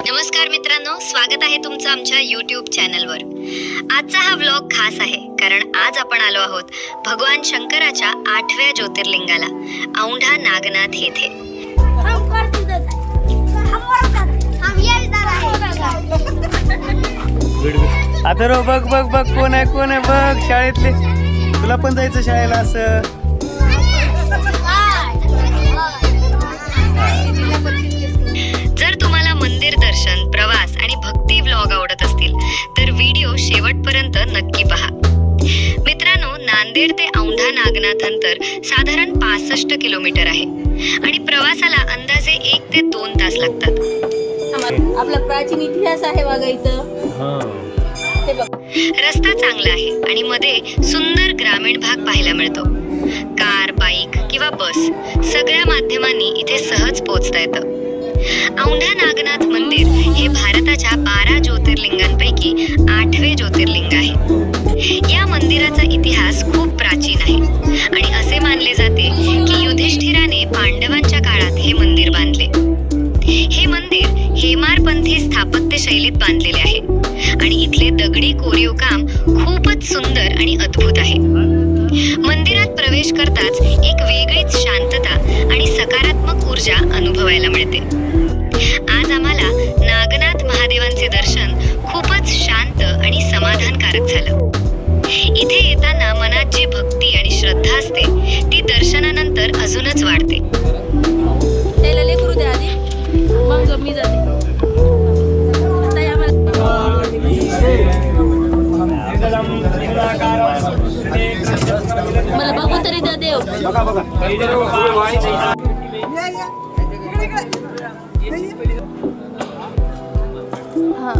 नमस्कार मित्रांनो, स्वागत आहे तुमचं आमच्या YouTube चॅनलवर। आजचा हा व्लॉग खास आहे कारण आज आपण आलो आहोत भगवान शंकराच्या 8व्या ज्योतिर्लिंगाला औंढा नागनाथ येथे। आता बघ बघ बघ कोण आहे बघ शाळेतले। तुला पण जायचं शाळेला असं? जर तुम्हाला मंदिर दर्शन, प्रवास आणि भक्ती व्लॉग आवडत असतील तर व्हिडिओ शेवटपर्यंत नक्की पहा। मित्रांनो, नांदेड ते औंढा नागनाथ अंतर साधारण 65 किलोमीटर आहे आणि प्रवासाला अंदाजे 1 ते 2 तास लागतात। आपला प्राचीन इतिहास आहे बघा इथं। रस्ता चांगला आहे आणि मध्ये सुंदर ग्रामीण भाग पाहायला मिळतो। कार, बाईक किंवा बस सगळ्या माध्यमांनी इथे सहज पोहोचता येतं। औंढा नागनाथ मंदिर हे भारताच्या 12 ज्योतिर्लिंगांपैकी 8वे ज्योतिर्लिंग आहे। या मंदिराचा इतिहास खूप प्राचीन आहे आणि असे मानले जाते की युधिष्ठिराने पांडवांच्या काळात हे मंदिर बांधले। हे मंदिर हेमारपंथी स्थापत्य शैलीत बांधलेले आहे आणि इथले दगडी कोरीव काम खूपच सुंदर आणि अद्भुत आहे। मंदिरात प्रवेश करताच एक वेगळीच शांतता आणि सकारात्मक ऊर्जा अनुभवायला मिळते। आज आम्हाला नागनाथ महादेवांचे दर्शन खूपच शांत आणि समाधानकारक झालं। इथे येताना मनात जी भक्ती आणि श्रद्धा असते ती दर्शनानंतर अजूनच वाढते। त्याला लेकरू द्या आधी, मग मी जाते। मला बघू तरी द्या देव। हा